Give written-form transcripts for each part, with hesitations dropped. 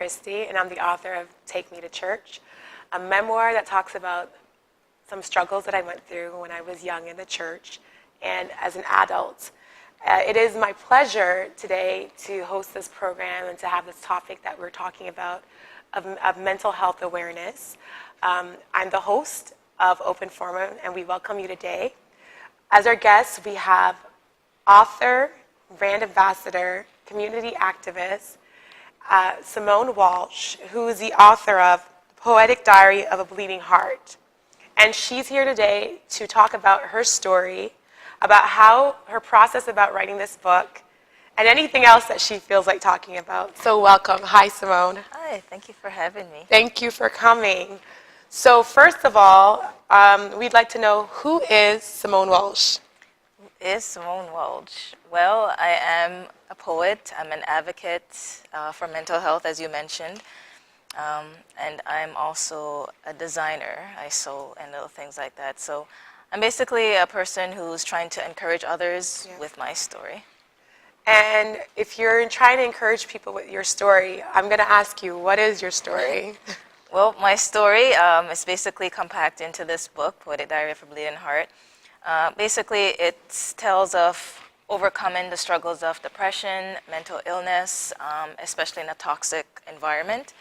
Christie, and I'm the author of Take Me to Church, a memoir that talks about some struggles that I went through when I was young in the church and as an adult. It is my pleasure today to host this program and to have this topic that we're talking about of mental health awareness. I'm the host of Open Forum, and we welcome you today. As our guests, we have author, brand ambassador, community activist, Simone Walsh, who is the author of Poetic Diary of a Bleeding Heart. And she's here today to talk about her story, about how her process about writing this book, and anything else that she feels like talking about. So welcome. Hi, Simone. Hi, thank you for having me. Thank you for coming. So first of all, we'd like to know, who is Simone Walsh? Who is Simone Walsh? Well, I am a poet. I'm an advocate for mental health, as you mentioned. And I'm also a designer. I sew and little things like that. So I'm basically a person who's trying to encourage others with my story. And if you're trying to encourage people with your story, I'm going to ask you, what is your story? Well, my story is basically compact into this book, Poetic Diary of a Bleeding Heart. Basically, it tells of overcoming the struggles of depression, mental illness, especially in a toxic environment.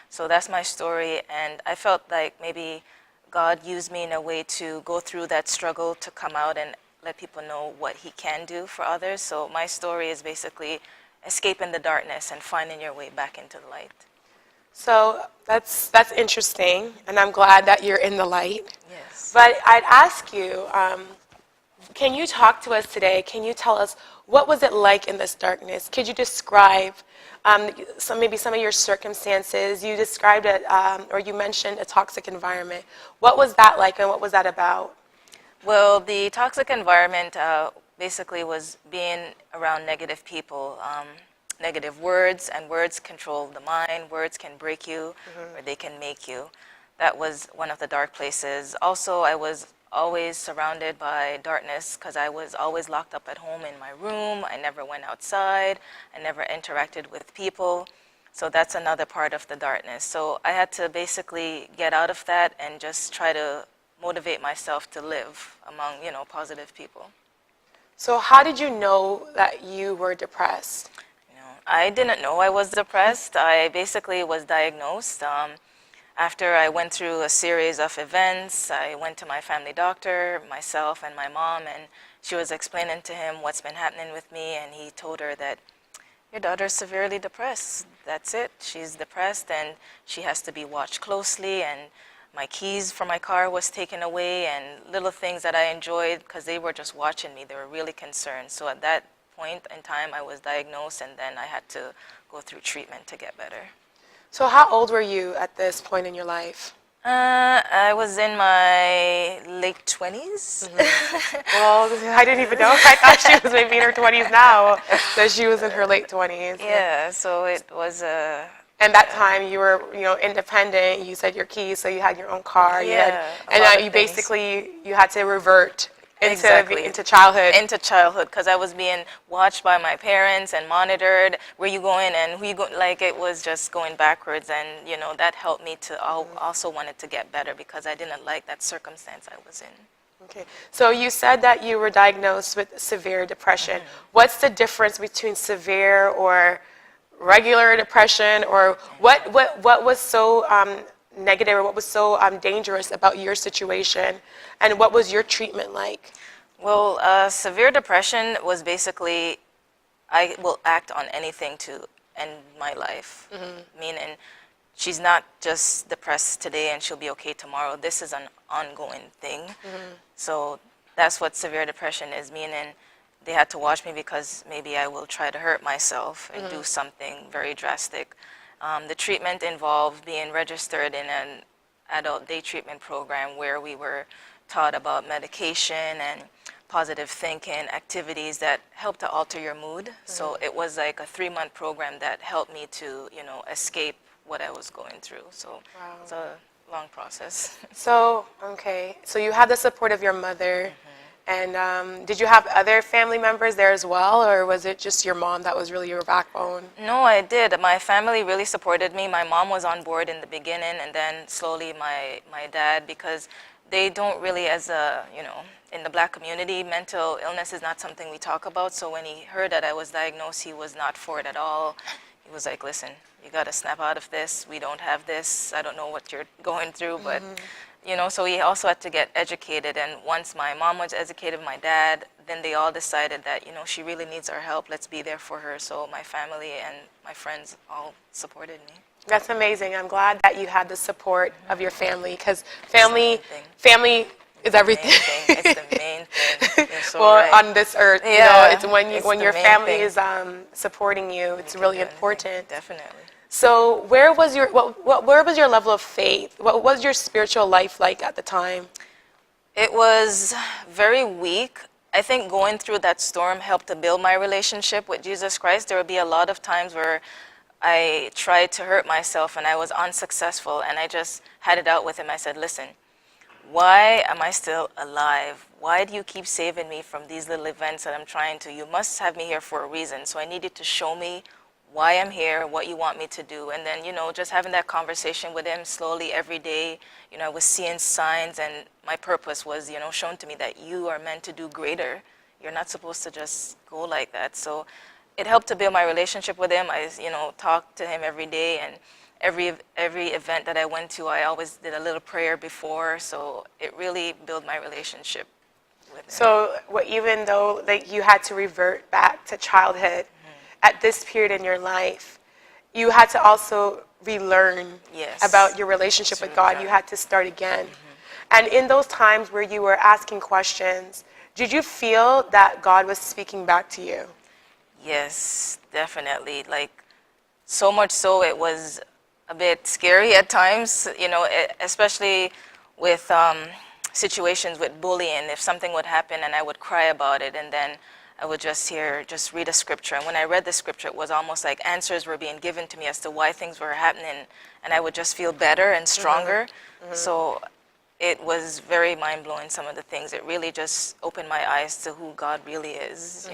So that's my story, and I felt like maybe God used me in a way to go through that struggle to come out and let people know what He can do for others. So my story is basically escaping the darkness and finding your way back into the light. So that's interesting, and I'm glad that you're in the light. Yes. But I'd ask you, can you talk to us today? Can you tell us, what was it like in this darkness? Could you describe maybe some of your circumstances? You described it, or you mentioned a toxic environment. What was that like, and what was that about? Well, the toxic environment basically was being around negative people, negative words, and words control the mind. Words can break you, or they can make you. That was one of the dark places. Also, I was always surrounded by darkness because I was always locked up at home in my room. I never went outside. I never interacted with people. So that's another part of the darkness. So I had to basically get out of that and just try to motivate myself to live among, positive people. So how did you know that you were depressed? I didn't know I was depressed. I basically was diagnosed. After I went through a series of events, I went to my family doctor, myself and my mom, and she was explaining to him what's been happening with me, and he told her that your daughter's severely depressed. That's it. She's depressed, and she has to be watched closely, and my keys for my car was taken away, and little things that I enjoyed because they were just watching me. They were really concerned. So at that point in time, I was diagnosed, and then I had to go through treatment to get better. So how old were you at this point in your life? I was in my late 20s. Well, I didn't even know. I thought she was maybe in her 20s now, so she was in her late 20s. Yeah, so it was And that time you were, independent. You said your keys, so you had your own car. You basically had to revert into childhood. Into childhood, because I was being watched by my parents and monitored. Where you going and who you going? Like, it was just going backwards, and that helped me to also wanted to get better because I didn't like that circumstance I was in. Okay, so you said that you were diagnosed with severe depression. What's the difference between severe or regular depression, or what was so negative, or what was so dangerous about your situation, and what was your treatment like? Well, severe depression was basically, I will act on anything to end my life. Meaning, she's not just depressed today and she'll be okay tomorrow. This is an ongoing thing. So that's what severe depression is, meaning they had to watch me because maybe I will try to hurt myself and do something very drastic. The treatment involved being registered in an adult day treatment program where we were taught about medication and positive thinking activities that help to alter your mood. So it was like a 3-month program that helped me to, escape what I was going through. So it's a long process. So you had the support of your mother, And did you have other family members there as well, or was it just your mom that was really your backbone? No, I did. My family really supported me. My mom was on board in the beginning, and then slowly my dad, because they don't really, as a, in the Black community, mental illness is not something we talk about. So when he heard that I was diagnosed, he was not for it at all. He was like, listen, you got to snap out of this. We don't have this. I don't know what you're going through, but, so he also had to get educated. And once my mom was educated, my dad, then they all decided that, she really needs our help. Let's be there for her. So my family and my friends all supported me. That's amazing. I'm glad that you had the support of your family, because family is everything. It's the main thing. You're so well, right. on this earth, it's when your family is supporting you, it's really important. Definitely. So, where was your level of faith? What was your spiritual life like at the time? It was very weak. I think going through that storm helped to build my relationship with Jesus Christ. There would be a lot of times where I tried to hurt myself and I was unsuccessful, and I just had it out with him. I said, listen, why am I still alive? Why do you keep saving me from these little events that I'm trying to? You must have me here for a reason. So I needed to show me why I'm here, what you want me to do. And then, just having that conversation with him slowly every day, I was seeing signs, and my purpose was, shown to me that you are meant to do greater. You're not supposed to just go like that. So it helped to build my relationship with him. I, talked to him every day, and every event that I went to, I always did a little prayer before. So it really built my relationship with him. So even though you had to revert back to childhood, at this period in your life, you had to also relearn about your relationship with God. You had to start again. And in those times where you were asking questions, did you feel that God was speaking back to you? Yes, definitely. Like, so much so it was a bit scary at times, especially with situations with bullying. If something would happen and I would cry about it, and then I would just read a scripture. And when I read the scripture, it was almost like answers were being given to me as to why things were happening. And I would just feel better and stronger. So it was very mind-blowing, some of the things. It really just opened my eyes to who God really is,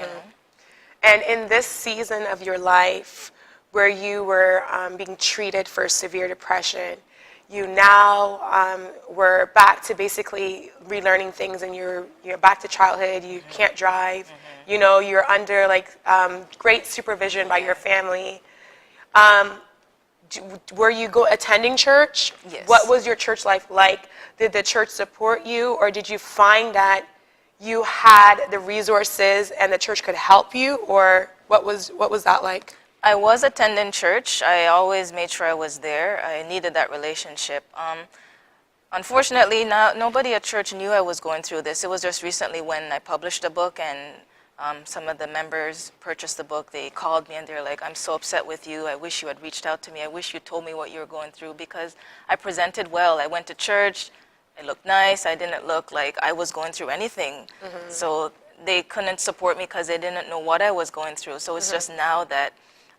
And in this season of your life where you were being treated for severe depression, you now were back to basically relearning things, and you're back to childhood. You can't drive. You're under great supervision by your family. Were you attending church? Yes. What was your church life like? Did the church support you, or did you find that you had the resources and the church could help you, or what was that like? I was attending church. I always made sure I was there. I needed that relationship. Unfortunately, nobody at church knew I was going through this. It was just recently when I published a book, and some of the members purchased the book. They called me and they're like, I'm so upset with you. I wish you had reached out to me. I wish you told me what you were going through, because I presented well. I went to church. I looked nice. I didn't look like I was going through anything. So they couldn't support me because they didn't know what I was going through. So it's just now that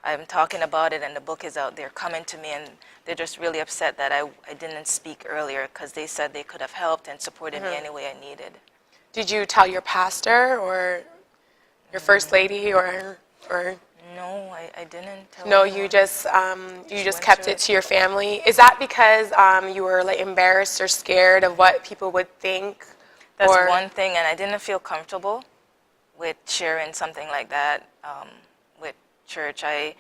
I'm talking about it and the book is out there, coming to me, and they're just really upset that I didn't speak earlier, because they said they could have helped and supported me any way I needed. Did you tell your pastor or your first lady or? No, I didn't tell No, anyone. you just kept it to your family. Is that because you were embarrassed or scared of what people would think? That's one thing, and I didn't feel comfortable with sharing something like that with church. I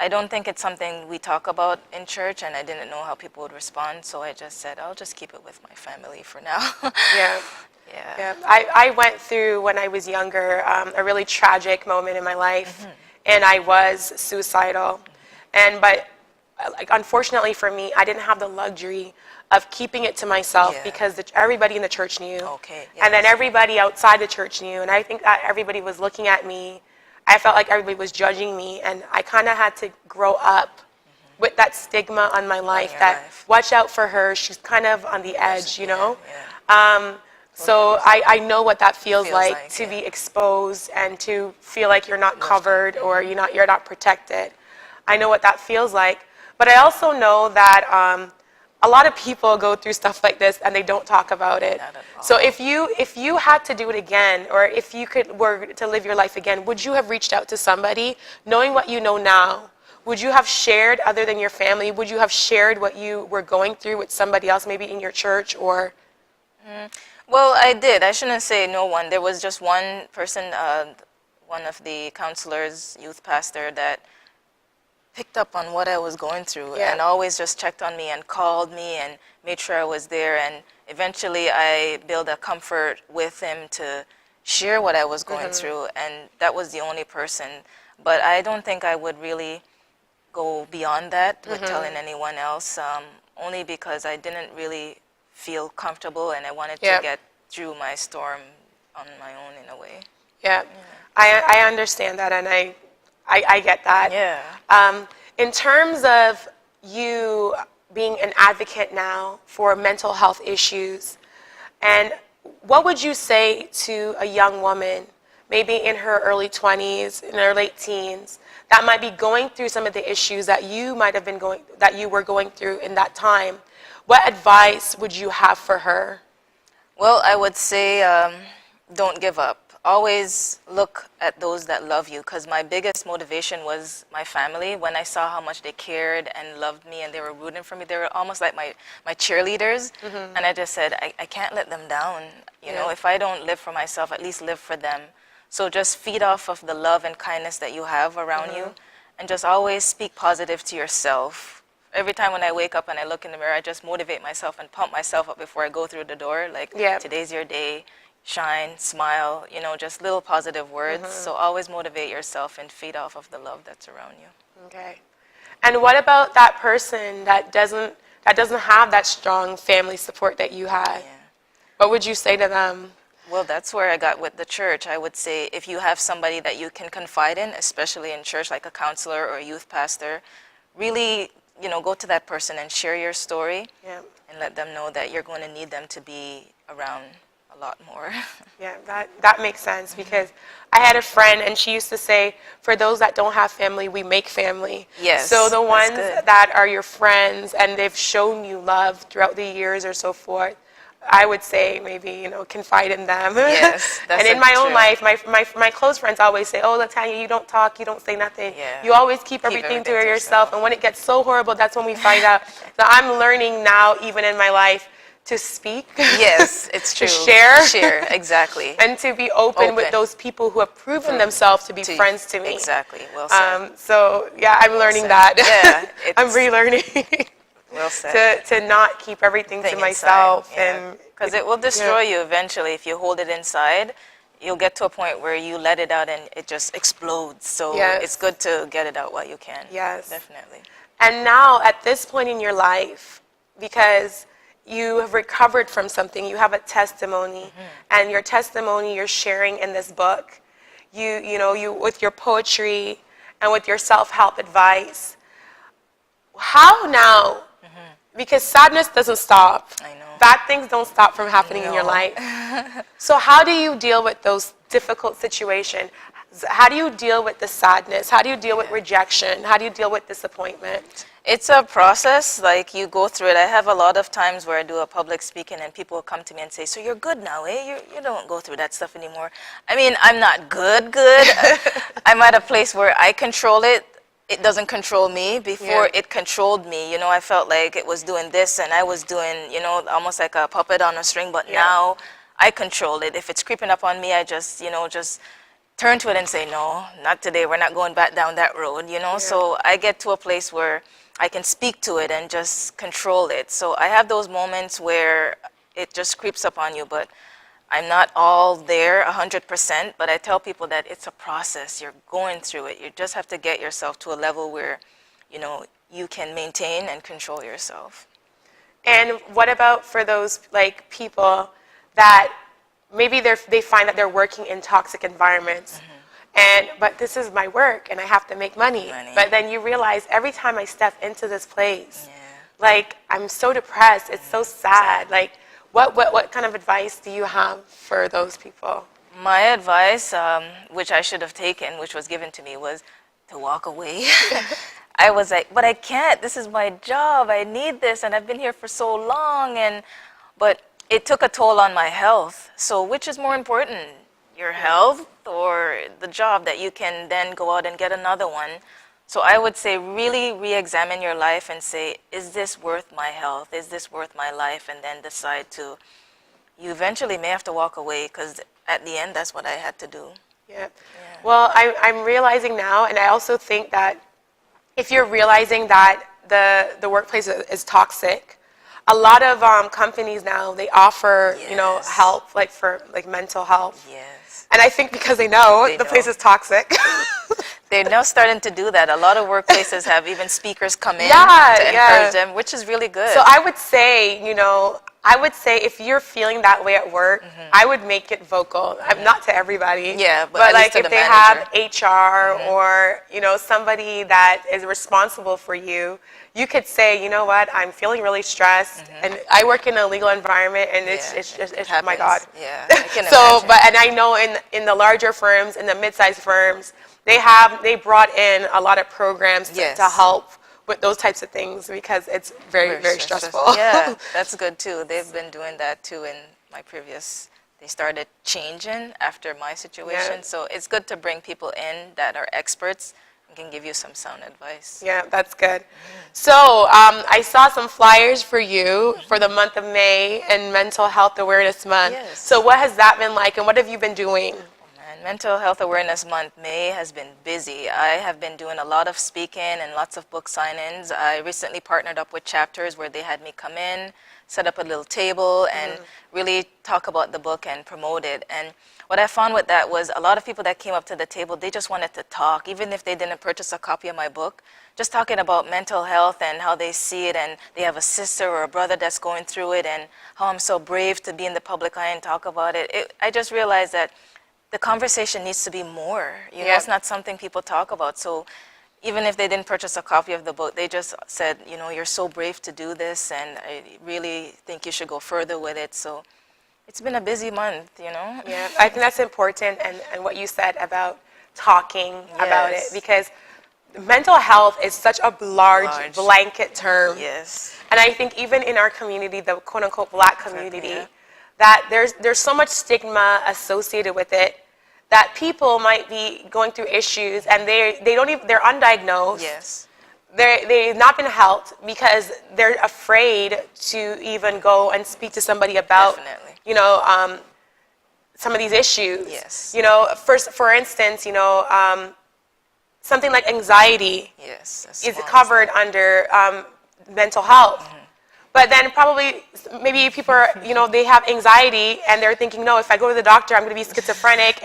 don't think it's something we talk about in church, and I didn't know how people would respond, so I just said, I'll just keep it with my family for now. Yeah. I went through, when I was younger, a really tragic moment in my life, and I was suicidal. But unfortunately for me, I didn't have the luxury of keeping it to myself, because everybody in the church knew. And then everybody outside the church knew, and I think that everybody was looking at me. I felt like everybody was judging me, and I kind of had to grow up with that stigma on my life watch out for her, she's kind of on the edge, So I know what that feels like to be exposed and to feel like you're not covered or you're not protected. I know what that feels like. But I also know that a lot of people go through stuff like this and they don't talk about it. Not at all. So if you had to do it again, or if you were to live your life again, would you have reached out to somebody, knowing what you know now? Would you have shared, other than your family, would you have shared what you were going through with somebody else, maybe in your church, or? Well, I did. I shouldn't say no one. There was just one person, one of the counselors, youth pastor, that picked up on what I was going through and always just checked on me and called me and made sure I was there. And eventually I built a comfort with him to share what I was going through, and that was the only person. But I don't think I would really go beyond that with telling anyone else, only because I didn't really feel comfortable and I wanted to get through my storm on my own in a way. Yeah. I understand that, and I get that. Yeah. In terms of you being an advocate now for mental health issues, and what would you say to a young woman, maybe in her early 20s, in her late teens, that might be going through some of the issues that you might have been that you were going through in that time? What advice would you have for her? Well, I would say don't give up. Always look at those that love you, because my biggest motivation was my family. When I saw how much they cared and loved me and they were rooting for me, they were almost like my cheerleaders. And I just said, I can't let them down. You know, if I don't live for myself, at least live for them. So just feed off of the love and kindness that you have around you, and just always speak positive to yourself. Every time when I wake up and I look in the mirror, I just motivate myself and pump myself up before I go through the door. Like, today's your day. Shine, smile, you know, just little positive words. So always motivate yourself and feed off of the love that's around you. Okay. And what about that person that doesn't have that strong family support that you had? Yeah. What would you say to them? Well, that's where I got with the church. I would say if you have somebody that you can confide in, especially in church, like a counselor or a youth pastor, really, you know, go to that person and share your story and let them know that you're going to need them to be around a lot more. Yeah, that makes sense, because I had a friend and she used to say, for those that don't have family, we make family. Yes. So the ones that are your friends and they've shown you love throughout the years or so forth, I would say maybe, you know, confide in them. Yes, that's and in my own life, my close friends always say, oh, Latania, you don't talk, you don't say nothing. Yeah. You always keep everything to yourself. And when it gets so horrible, that's when we find out. So I'm learning now, even in my life, to speak. Yes, it's true. To share. Share, exactly. And to be open with those people who have proven themselves to be friends to me. Exactly. Well said. So, yeah, I'm learning that. Yeah. I'm relearning. Well said. To not keep everything to myself. Because it will destroy you eventually. If you hold it inside, you'll get to a point where you let it out and it just explodes. So it's good to get it out while you can. Yes. Definitely. And now, at this point in your life, because you have recovered from something, you have a testimony, and your testimony you're sharing in this book, you with your poetry and with your self-help advice. How now? Because sadness doesn't stop. I know. Bad things don't stop from happening in your life. So how do you deal with those difficult situations? How do you deal with the sadness? How do you deal with rejection? How do you deal with disappointment? It's a process, like you go through it. I have a lot of times where I do a public speaking and people come to me and say, so you're good now, eh? You don't go through that stuff anymore. I mean, I'm not good. I'm at a place where I control it. It doesn't control me. Before it controlled me, you know, I felt like it was doing this and I was doing, you know, almost like a puppet on a string, but now I control it. If it's creeping up on me, I just, you know, just turn to it and say, no, not today. We're not going back down that road, you know? So I get to a place where I can speak to it and just control it. So I have those moments where it just creeps up on you, but I'm not all there 100%, but I tell people that it's a process. You're going through it. You just have to get yourself to a level where, you know, you can maintain and control yourself. And what about for those like people that maybe they find that they're working in toxic environments, but this is my work and I have to make money. But then you realize every time I step into this place, like I'm so depressed, it's so sad. Like what kind of advice do you have for those people? My advice, which I should have taken, which was given to me, was to walk away. I was like, but I can't. This is my job. I need this, and I've been here for so long. But it took a toll on my health. So which is more important, your health or the job that you can then go out and get another one? So I would say really re-examine your life and say, is this worth my health? Is this worth my life? And then decide to, you eventually may have to walk away, because at the end, that's what I had to do. Yeah. Well, I'm realizing now, and I also think that if you're realizing that the workplace is toxic, a lot of companies now, they offer, Yes. help, like for like mental health. Yes. And I think because they know the place is toxic. They're now starting to do that. A lot of workplaces have even speakers come in Yeah, to encourage them, which is really good. So I would say, if you're feeling that way at work, I would make it vocal. Not to everybody. Yeah, but but at like least to if the they manager. have HR or, somebody that is responsible for you, you could say, you know what, I'm feeling really stressed, and I work in a legal environment, and it's my God. Yeah, I can So, imagine. and I know in the larger firms, in the mid-sized firms, they brought in a lot of programs to help with those types of things, because it's very, very stressful. Yeah, that's good too. They've been doing that too in my previous. They started changing after my situation. Yeah. So it's good to bring people in that are experts and can give you some sound advice. Yeah, that's good. So I saw some flyers for you for the month of May and Mental Health Awareness Month. Yes. So what has that been like, and what have you been doing? And Mental Health Awareness Month, May, has been busy. I have been doing a lot of speaking and lots of book sign-ins. I recently partnered up with Chapters, where they had me come in, set up a little table, and really talk about the book and promote it. And what I found with that was a lot of people that came up to the table, they just wanted to talk, even if they didn't purchase a copy of my book, just talking about mental health and how they see it, and they have a sister or a brother that's going through it, and how I'm so brave to be in the public eye and talk about it. I just realized that the conversation needs to be more. It's not something people talk about. So even if they didn't purchase a copy of the book, they just said, you're so brave to do this, and I really think you should go further with it. So it's been a busy month, Yeah, I think that's important, and what you said about talking about it, because mental health is such a large blanket term. Yes. And I think even in our community, the quote-unquote Black community, that there's so much stigma associated with it, that people might be going through issues and they're undiagnosed. Yes. They've not been helped because they're afraid to even go and speak to somebody about, some of these issues. Yes. For instance, something like anxiety is covered under mental health. But then probably, maybe people are, they have anxiety and they're thinking, no, if I go to the doctor, I'm going to be schizophrenic.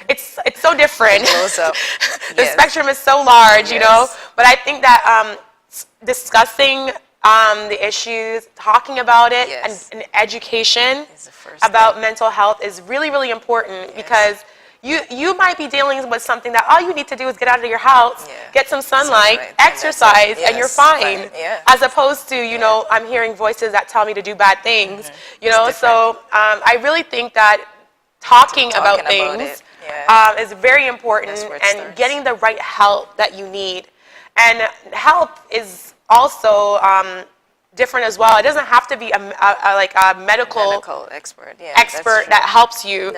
It's so different. The spectrum is so large, But I think that discussing the issues, talking about it, and education about mental health is really, really important, because you might be dealing with something that all you need to do is get out of your house, get some sunlight, exercise, and you're fine. As opposed to, I'm hearing voices that tell me to do bad things. So I really think that talking about things is very important, and getting the right help that you need. And help is also different as well. It doesn't have to be a medical expert. Expert that helps you.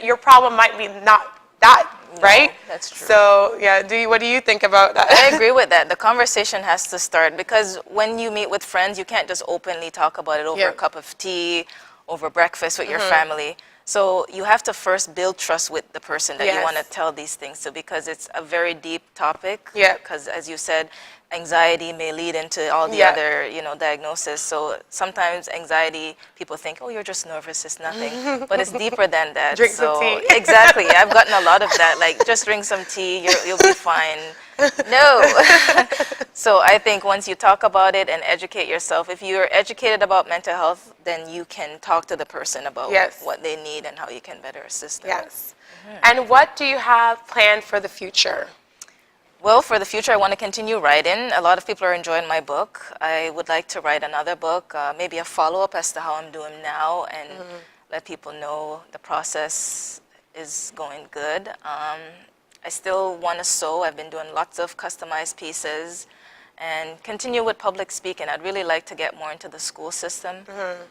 Your problem might be not that, right? That's true. So what do you think about that? I agree with that. The conversation has to start, because when you meet with friends, you can't just openly talk about it over a cup of tea, over breakfast with your family. So you have to first build trust with the person that you want to tell these things to, because it's a very deep topic. Because as you said, anxiety may lead into all the other, diagnoses. So sometimes anxiety, people think, oh, you're just nervous, it's nothing. But it's deeper than that. Drink some tea. Exactly. I've gotten a lot of that. Like, just drink some tea, you'll be fine. No. So I think once you talk about it and educate yourself, if you're educated about mental health, then you can talk to the person about what they need and how you can better assist them. Yes. And what do you have planned for the future? Well, for the future, I want to continue writing. A lot of people are enjoying my book. I would like to write another book, maybe a follow-up as to how I'm doing now, and let people know the process is going good. I still want to sew. I've been doing lots of customized pieces and continue with public speaking. I'd really like to get more into the school system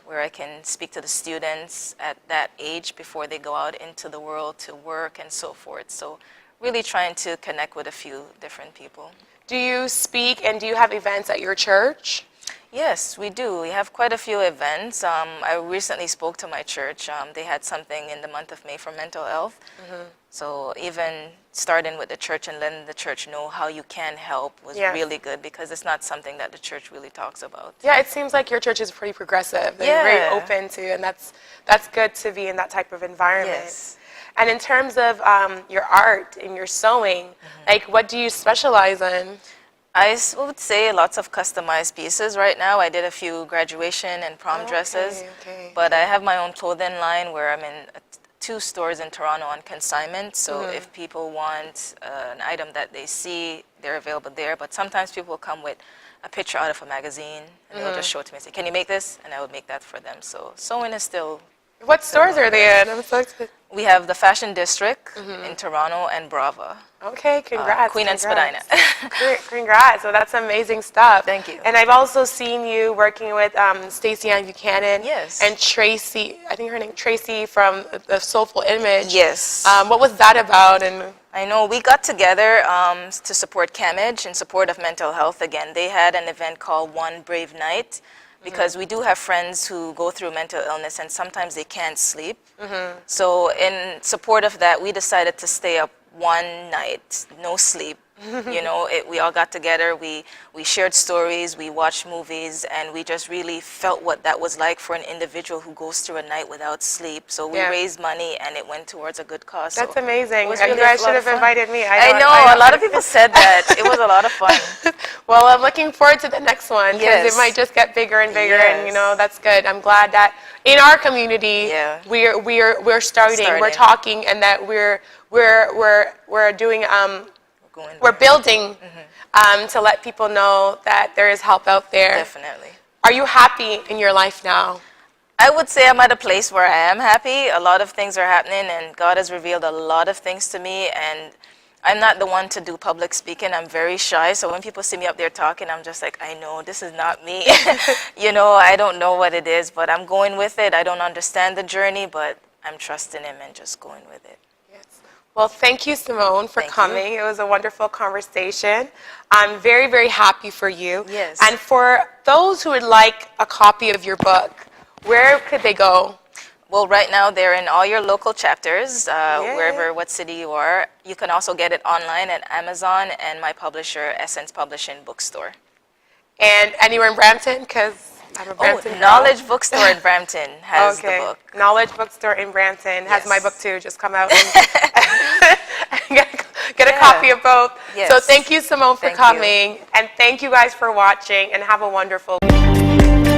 where I can speak to the students at that age before they go out into the world to work and so forth. So really trying to connect with a few different people. Do you speak and do you have events at your church? Yes, we do. We have quite a few events. I recently spoke to my church. They had something in the month of May for mental health. So even starting with the church and letting the church know how you can help was really good because it's not something that the church really talks about. Yeah, it seems like your church is pretty progressive. They're very open to, and that's good to be in that type of environment. Yes. And in terms of your art and your sewing, like what do you specialize in? I would say lots of customized pieces right now. I did a few graduation and prom dresses, but I have my own clothing line where I'm in 2 stores in Toronto on consignment. So if people want an item that they see, they're available there. But sometimes people will come with a picture out of a magazine and they'll just show it to me and say, "Can you make this?" And I would make that for them. So sewing is still... What stores are they in? I'm so excited. We have the Fashion District in Toronto and Brava. Okay, congrats. Queen and Spadina. Congrats. So that's amazing stuff. Thank you. And I've also seen you working with Stacey Ann Buchanan. Yes. And Tracy, I think her name, Tracy from the Soulful Image. Yes. What was that about? And I know we got together to support CAMAGE in support of mental health again. They had an event called One Brave Night because we do have friends who go through mental illness and sometimes they can't sleep. So in support of that, we decided to stay up one night, no sleep. You know, we all got together, we shared stories, we watched movies, and we just really felt what that was like for an individual who goes through a night without sleep. So we raised money, and it went towards a good cause. That's so amazing. Really you guys should have invited me. I know, a lot of people said that. It was a lot of fun. Well, I'm looking forward to the next one because it Yes. might just get bigger and bigger, and you know that's good. I'm glad that in our community we're starting, we're talking, and that we're doing we're building to let people know that there is help out there. Definitely. Are you happy in your life now? I would say I'm at a place where I am happy. A lot of things are happening, and God has revealed a lot of things to me, and I'm not the one to do public speaking. I'm very shy, so when people see me up there talking, I'm just like, I know, this is not me. You know, I don't know what it is, but I'm going with it. I don't understand the journey, but I'm trusting Him and just going with it. Well, thank you, Simone, for coming. It was a wonderful conversation. I'm very, very happy for you. Yes. And for those who would like a copy of your book, where could they go? Well, right now they're in all your local chapters, wherever, what city you are. You can also get it online at Amazon and my publisher, Essence Publishing Bookstore. And anywhere in Brampton? Because I'm a Brampton girl. Knowledge Bookstore in Brampton has the book. Knowledge Bookstore in Brampton has my book too. Just come out and get a copy of both. So thank you, Simone, for coming. And thank you guys for watching, and have a wonderful week.